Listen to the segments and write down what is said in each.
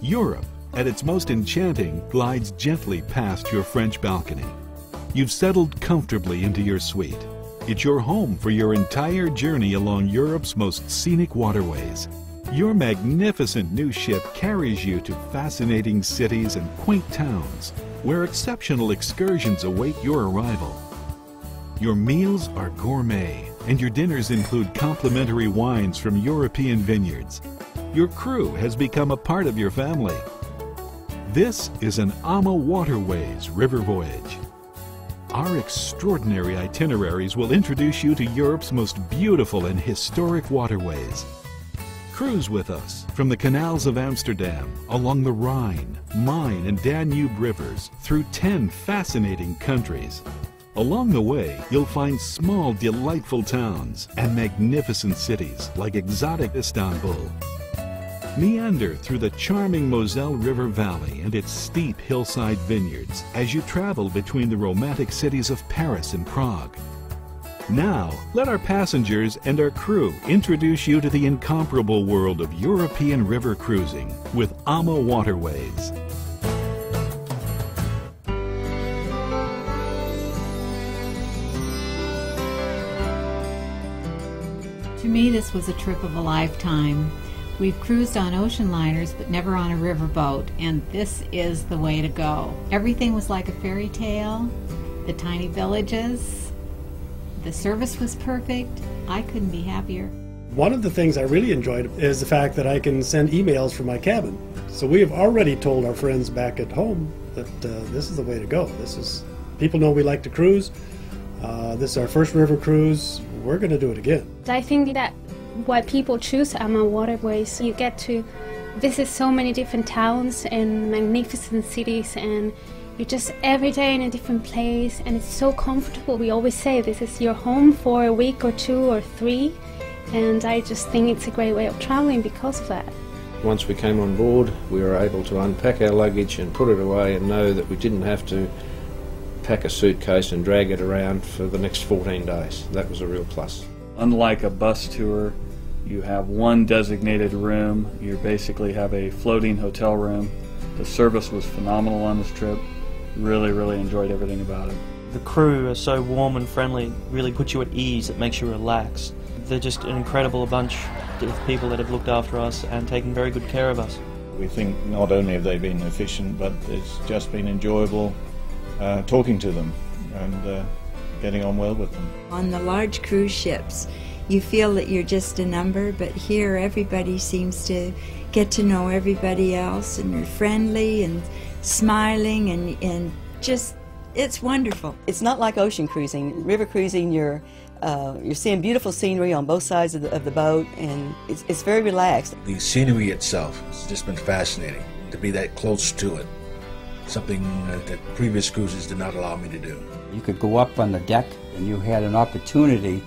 Europe, at its most enchanting, glides gently past your French balcony. You've settled comfortably into your suite. It's your home for your entire journey along Europe's most scenic waterways. Your magnificent new ship carries you to fascinating cities and quaint towns, where exceptional excursions await your arrival. Your meals are gourmet, and your dinners include complimentary wines from European vineyards. Your crew has become a part of your family. This is an AmaWaterways river voyage. Our extraordinary itineraries will introduce you to Europe's most beautiful and historic waterways. Cruise with us from the canals of Amsterdam, along the Rhine, Main, and Danube rivers, through 10 fascinating countries. Along the way, you'll find small, delightful towns and magnificent cities like exotic Istanbul. Meander through the charming Moselle River Valley and its steep hillside vineyards as you travel between the romantic cities of Paris and Prague. Now, let our passengers and our crew introduce you to the incomparable world of European river cruising with AmaWaterways. To me, this was a trip of a lifetime. We've cruised on ocean liners, but never on a riverboat, and this is the way to go. Everything was like a fairy tale, the tiny villages, the service was perfect. I couldn't be happier. One of the things I really enjoyed is the fact that I can send emails from my cabin. So we have already told our friends back at home that this is the way to go. People know we like to cruise. This is our first river cruise. We're going to do it again. I think that why people choose AmaWaterways, you get to visit so many different towns and magnificent cities, and you're just every day in a different place, and it's so comfortable. We always say this is your home for a week or 2 or 3, and I just think it's a great way of traveling because of that. Once we came on board, we were able to unpack our luggage and put it away and know that we didn't have to pack a suitcase and drag it around for the next 14 days. That was a real plus. Unlike a bus tour, you have one designated room. You basically have a floating hotel room. The service was phenomenal on this trip. Really enjoyed everything about it. The crew are so warm and friendly, really puts you at ease, it makes you relax. They're just an incredible bunch of people that have looked after us and taken very good care of us. We think not only have they been efficient, but it's just been enjoyable talking to them and getting on well with them. On the large cruise ships, you feel that you're just a number, but here everybody seems to get to know everybody else, and you're friendly and smiling and just, it's wonderful. It's not like ocean cruising. River cruising, you're seeing beautiful scenery on both sides of the boat, and it's very relaxed. The scenery itself has just been fascinating, to be that close to it. Something that previous cruises did not allow me to do. You could go up on the deck and you had an opportunity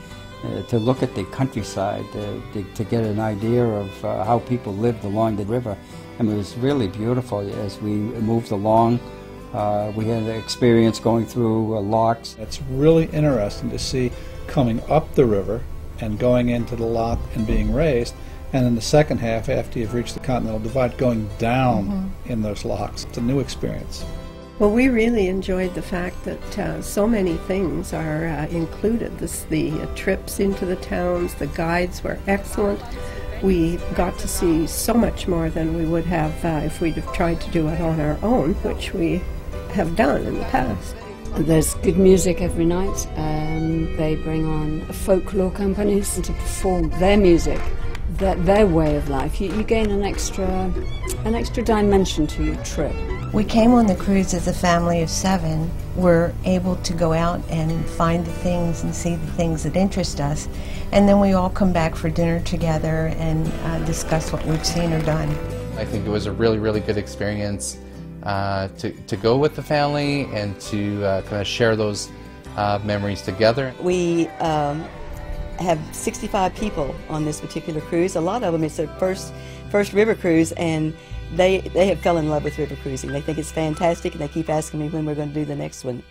to look at the countryside, to get an idea of how people lived along the river. I mean, it was really beautiful as we moved along. We had an experience going through locks. It's really interesting to see coming up the river and going into the lock and being raised, and in the second half, after you've reached the Continental Divide, going down in those locks. It's a new experience. Well, we really enjoyed the fact that so many things are included. The trips into the towns, the guides were excellent. We got to see so much more than we would have if we'd have tried to do it on our own, which we have done in the past. There's good music every night, and they bring on folklore companies to perform their music, their way of life. You gain an extra dimension to your trip. We came on the cruise as a family of 7. We're able to go out and find the things and see the things that interest us, and then we all come back for dinner together and discuss what we've seen or done. I think it was a really good experience to go with the family and to kind of share those memories together. We have 65 people on this particular cruise. A lot of them, it's their first river cruise, and they have fell in love with river cruising. They think it's fantastic, and they keep asking me when we're going to do the next one.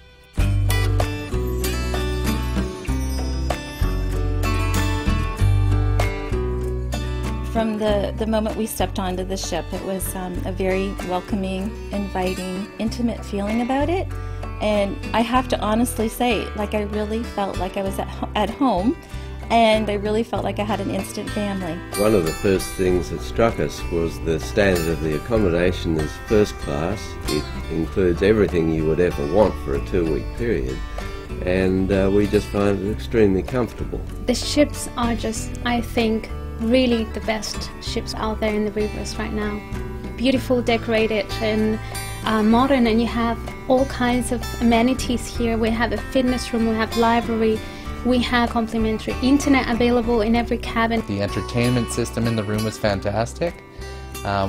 From the moment we stepped onto the ship, it was a very welcoming, inviting, intimate feeling about it. And I have to honestly say, like, I really felt like I was at home, and I really felt like I had an instant family. One of the first things that struck us was the standard of the accommodation is first class. It includes everything you would ever want for a 2-week period, and we just find it extremely comfortable. The ships are just, I think, really the best ships out there in the rivers right now. Beautiful, decorated, and modern, and you have all kinds of amenities here. We have a fitness room, we have library, we have complimentary internet available in every cabin. The entertainment system in the room was fantastic,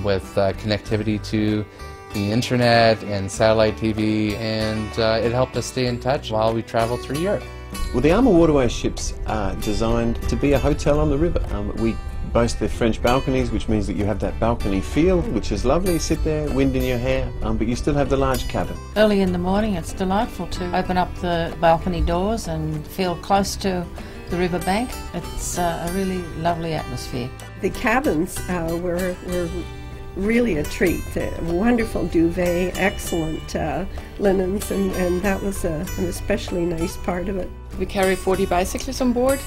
with connectivity to the internet and satellite TV, and it helped us stay in touch while we traveled through Europe. Well, the AmaWaterways ships are designed to be a hotel on the river. We boast their French balconies, which means that you have that balcony feel, which is lovely. You sit there, wind in your hair, but you still have the large cabin. Early in the morning, it's delightful to open up the balcony doors and feel close to the riverbank. It's a really lovely atmosphere. The cabins were really a treat. A wonderful duvet, excellent linens, and that was an especially nice part of it. We carry 40 bicycles on board.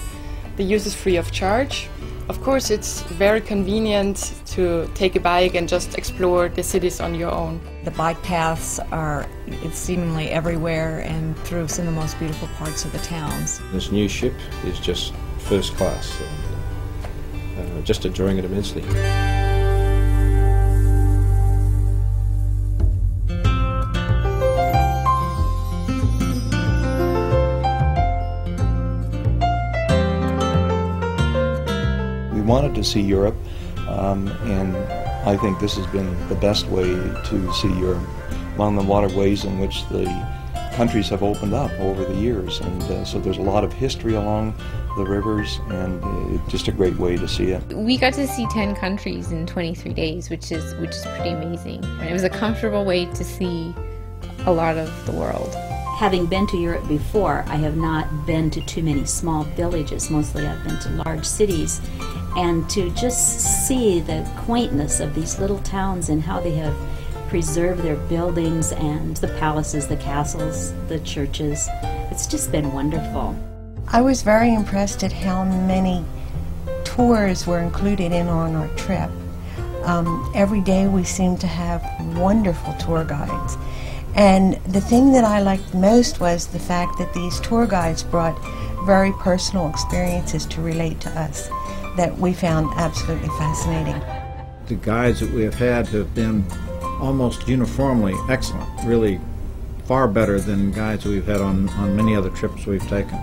The use is free of charge. Of course, it's very convenient to take a bike and just explore the cities on your own. The bike paths are seemingly everywhere and through some of the most beautiful parts of the towns. This new ship is just first class. Just enjoying it immensely. Wanted to see Europe, and I think this has been the best way to see Europe along the waterways in which the countries have opened up over the years, and so there's a lot of history along the rivers, and it's just a great way to see it. We got to see 10 countries in 23 days, which is pretty amazing. It was a comfortable way to see a lot of the world. Having been to Europe before, I have not been to too many small villages. Mostly I've been to large cities. And to just see the quaintness of these little towns and how they have preserved their buildings and the palaces, the castles, the churches, it's just been wonderful. I was very impressed at how many tours were included in on our trip. Every day we seemed to have wonderful tour guides. And the thing that I liked most was the fact that these tour guides brought very personal experiences to relate to us that we found absolutely fascinating. The guides that we have had have been almost uniformly excellent, really far better than guides we've had on many other trips we've taken.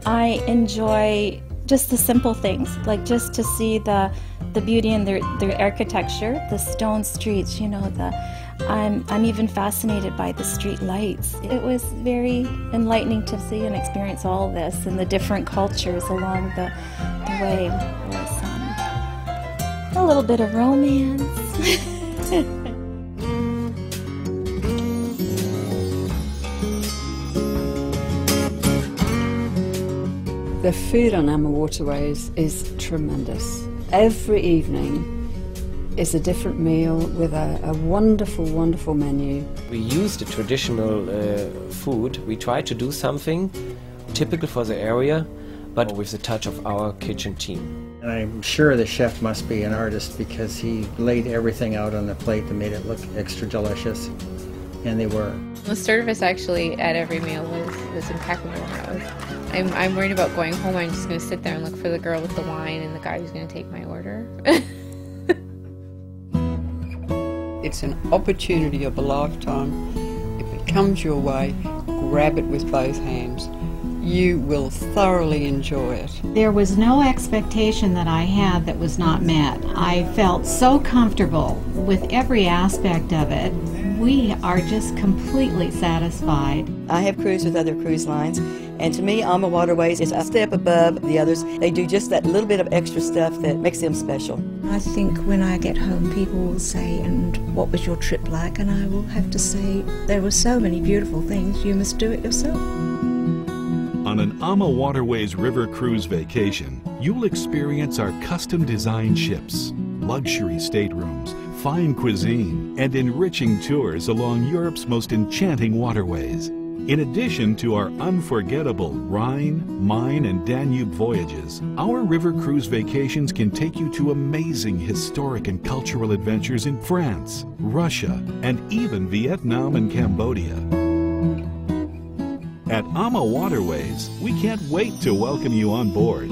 I enjoy just the simple things, like just to see the beauty in their architecture, the stone streets, you know, I'm even fascinated by the street lights. It was very enlightening to see and experience all this and the different cultures along the way. It was a little bit of romance. The food on AmaWaterways is tremendous. Every evening is a different meal with a wonderful, wonderful menu. We use the traditional food. We try to do something typical for the area, but with the touch of our kitchen team. And I'm sure the chef must be an artist because he laid everything out on the plate and made it look extra delicious, and they were. The service actually at every meal was impeccable. I'm worried about going home. I'm just going to sit there and look for the girl with the wine and the guy who's going to take my order. It's an opportunity of a lifetime. If it comes your way, grab it with both hands. You will thoroughly enjoy it. There was no expectation that I had that was not met. I felt so comfortable with every aspect of it. We are just completely satisfied. I have cruised with other cruise lines, and to me, AmaWaterways is a step above the others. They do just that little bit of extra stuff that makes them special. I think when I get home, people will say, "And what was your trip like?" And I will have to say, there were so many beautiful things, you must do it yourself. On an AmaWaterways river cruise vacation, you'll experience our custom-designed ships, luxury staterooms, fine cuisine, and enriching tours along Europe's most enchanting waterways. In addition to our unforgettable Rhine, Main, and Danube voyages, our river cruise vacations can take you to amazing historic and cultural adventures in France, Russia, and even Vietnam and Cambodia. At AmaWaterways, we can't wait to welcome you on board.